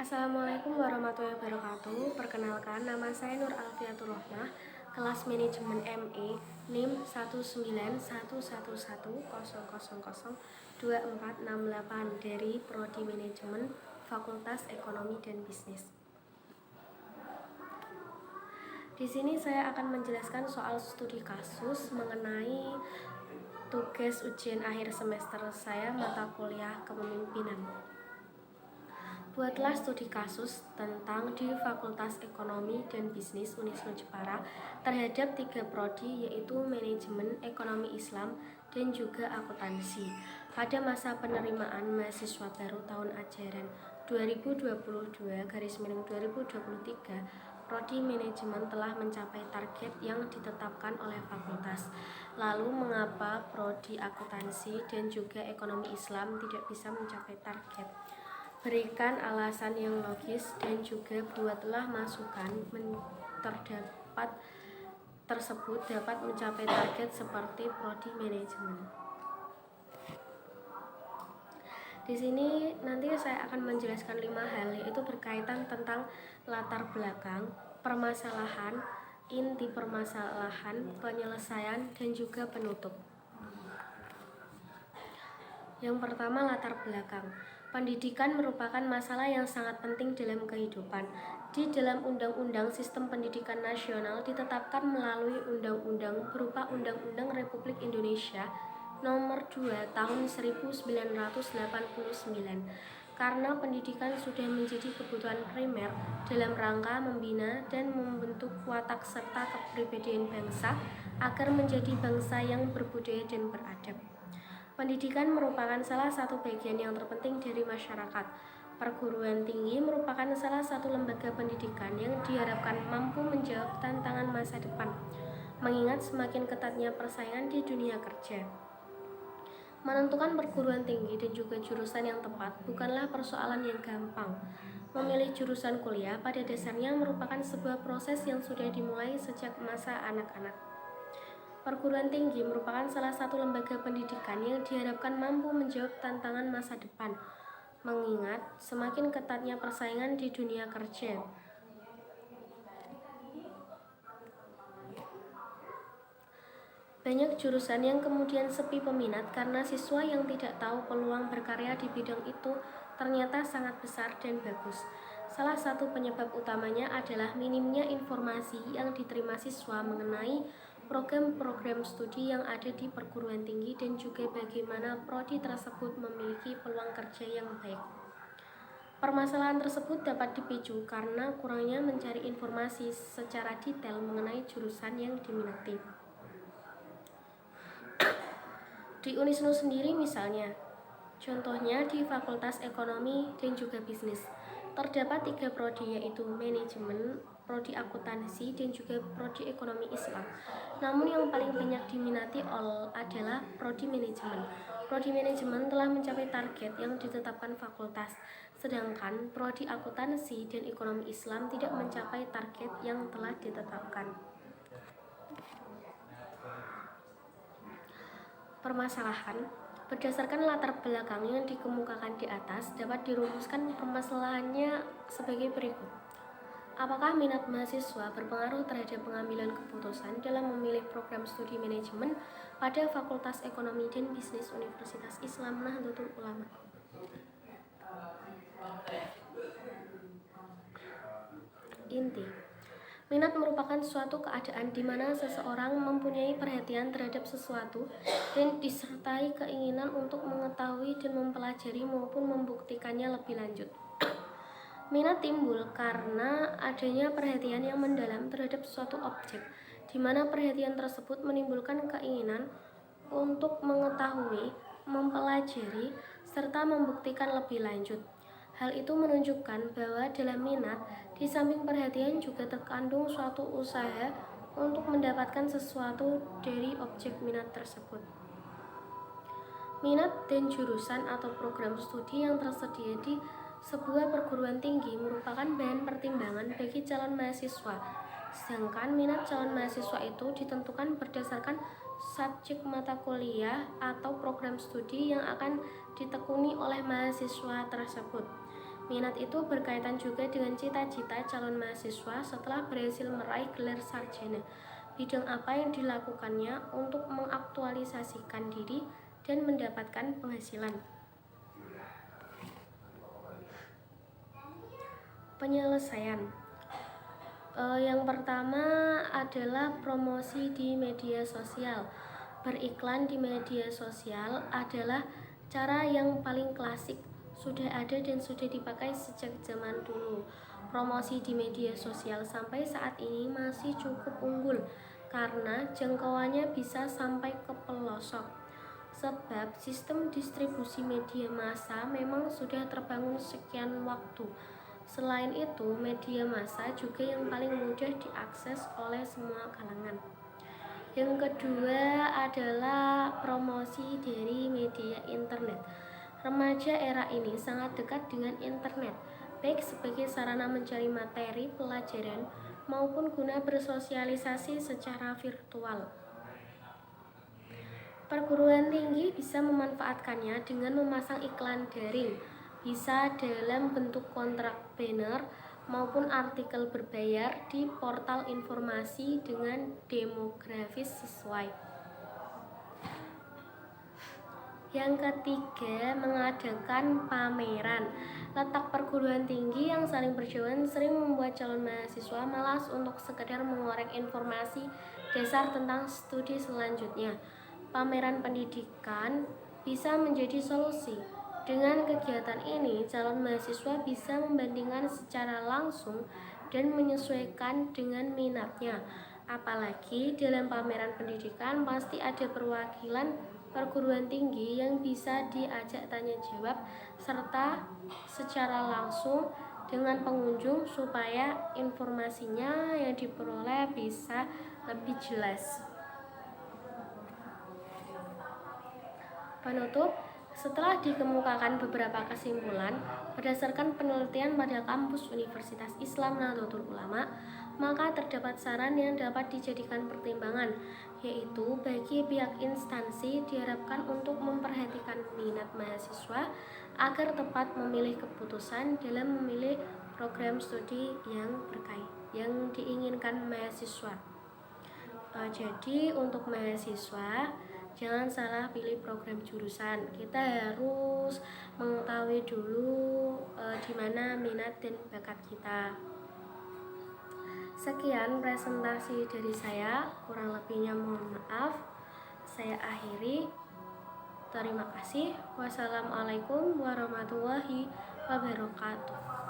Assalamualaikum warahmatullahi wabarakatuh. Perkenalkan, nama saya Nur Alfiatur Rohmah, kelas manajemen ME, NIM 1911100002468 dari Prodi Manajemen Fakultas Ekonomi dan Bisnis. Di sini saya akan menjelaskan soal studi kasus mengenai tugas ujian akhir semester saya mata kuliah kepemimpinan. Buatlah studi kasus tentang di Fakultas Ekonomi dan Bisnis Unisnu Jepara terhadap 3 prodi yaitu Manajemen, Ekonomi Islam, dan juga Akuntansi. Pada masa penerimaan mahasiswa baru tahun ajaran 2022/2023, Prodi Manajemen telah mencapai target yang ditetapkan oleh fakultas. Lalu mengapa Prodi Akuntansi dan juga Ekonomi Islam tidak bisa mencapai target? Berikan alasan yang logis dan juga buatlah masukan terdapat tersebut dapat mencapai target seperti prodi manajemen. Di sini nanti saya akan menjelaskan 5 hal, yaitu berkaitan tentang latar belakang, permasalahan, inti permasalahan, penyelesaian, dan juga penutup. Yang pertama, latar belakang. Pendidikan merupakan masalah yang sangat penting dalam kehidupan. Di dalam Undang-Undang Sistem Pendidikan Nasional ditetapkan melalui undang-undang berupa Undang-Undang Republik Indonesia Nomor 2 Tahun 1989. Karena pendidikan sudah menjadi kebutuhan primer dalam rangka membina dan membentuk watak serta kepribadian bangsa agar menjadi bangsa yang berbudaya dan beradab. Pendidikan merupakan salah satu bagian yang terpenting dari masyarakat. Perguruan tinggi merupakan salah satu lembaga pendidikan yang diharapkan mampu menjawab tantangan masa depan, mengingat semakin ketatnya persaingan di dunia kerja. Menentukan perguruan tinggi dan juga jurusan yang tepat bukanlah persoalan yang gampang. Memilih jurusan kuliah pada dasarnya merupakan sebuah proses yang sudah dimulai sejak masa anak-anak. Perguruan tinggi merupakan salah satu lembaga pendidikan yang diharapkan mampu menjawab tantangan masa depan, mengingat semakin ketatnya persaingan di dunia kerja. Banyak jurusan yang kemudian sepi peminat karena siswa yang tidak tahu peluang berkarya di bidang itu ternyata sangat besar dan bagus. Salah satu penyebab utamanya adalah minimnya informasi yang diterima siswa mengenai program-program studi yang ada di perguruan tinggi dan juga bagaimana prodi tersebut memiliki peluang kerja yang baik. Permasalahan tersebut dapat dipicu karena kurangnya mencari informasi secara detail mengenai jurusan yang diminati. Di Unisnu sendiri misalnya, contohnya di Fakultas Ekonomi dan juga Bisnis, terdapat 3 prodi yaitu Manajemen, Prodi Akuntansi, dan juga Prodi Ekonomi Islam. Namun yang paling banyak diminati adalah Prodi Manajemen. Prodi Manajemen telah mencapai target yang ditetapkan fakultas, sedangkan Prodi Akuntansi dan Ekonomi Islam tidak mencapai target yang telah ditetapkan. Permasalahan. Berdasarkan latar belakang yang dikemukakan di atas, dapat dirumuskan permasalahannya sebagai berikut. Apakah minat mahasiswa berpengaruh terhadap pengambilan keputusan dalam memilih program studi manajemen pada Fakultas Ekonomi dan Bisnis Universitas Islam Nahdlatul Ulama? Inti. Minat merupakan suatu keadaan di mana seseorang mempunyai perhatian terhadap sesuatu dan disertai keinginan untuk mengetahui dan mempelajari maupun membuktikannya lebih lanjut. Minat timbul karena adanya perhatian yang mendalam terhadap suatu objek, di mana perhatian tersebut menimbulkan keinginan untuk mengetahui, mempelajari, serta membuktikan lebih lanjut. Hal itu menunjukkan bahwa dalam minat, di samping perhatian juga terkandung suatu usaha untuk mendapatkan sesuatu dari objek minat tersebut. Minat dan jurusan atau program studi yang tersedia di sebuah perguruan tinggi merupakan bahan pertimbangan bagi calon mahasiswa. Sedangkan minat calon mahasiswa itu ditentukan berdasarkan subjek mata kuliah atau program studi yang akan ditekuni oleh mahasiswa tersebut. Minat itu berkaitan juga dengan cita-cita calon mahasiswa setelah berhasil meraih gelar sarjana. Bidang apa yang dilakukannya untuk mengaktualisasikan diri dan mendapatkan penghasilan. Penyelesaian. Yang pertama adalah promosi di media sosial. Beriklan di media sosial adalah cara yang paling klasik, sudah ada dan sudah dipakai sejak zaman dulu. Promosi di media sosial sampai saat ini masih cukup unggul karena jangkauannya bisa sampai ke pelosok. Sebab sistem distribusi media massa memang sudah terbangun sekian waktu. Selain itu, media massa juga yang paling mudah diakses oleh semua kalangan. Yang kedua adalah promosi dari media internet. Remaja era ini sangat dekat dengan internet, baik sebagai sarana mencari materi pelajaran maupun guna bersosialisasi secara virtual. Perguruan tinggi bisa memanfaatkannya dengan memasang iklan daring, bisa dalam bentuk kontrak banner maupun artikel berbayar di portal informasi dengan demografis sesuai. Yang ketiga, mengadakan pameran. Letak perguruan tinggi yang saling berjauhan sering membuat calon mahasiswa malas untuk sekedar mengorek informasi dasar tentang studi selanjutnya. Pameran pendidikan bisa menjadi solusi. Dengan kegiatan ini, calon mahasiswa bisa membandingkan secara langsung dan menyesuaikan dengan minatnya. Apalagi dalam pameran pendidikan pasti ada perwakilan perguruan tinggi yang bisa diajak tanya jawab serta secara langsung dengan pengunjung supaya informasinya yang diperoleh bisa lebih jelas. Penutup, setelah dikemukakan beberapa kesimpulan berdasarkan penelitian pada kampus Universitas Islam Nahdlatul Ulama, maka terdapat saran yang dapat dijadikan pertimbangan, yaitu bagi pihak instansi diharapkan untuk memperhatikan minat mahasiswa agar tepat memilih keputusan dalam memilih program studi yang diinginkan mahasiswa. Jadi untuk mahasiswa jangan salah pilih program jurusan. Kita harus mengetahui dulu di mana minat dan bakat kita. Sekian presentasi dari saya, kurang lebihnya mohon maaf. Saya akhiri. Terima kasih. Wassalamualaikum warahmatullahi wabarakatuh.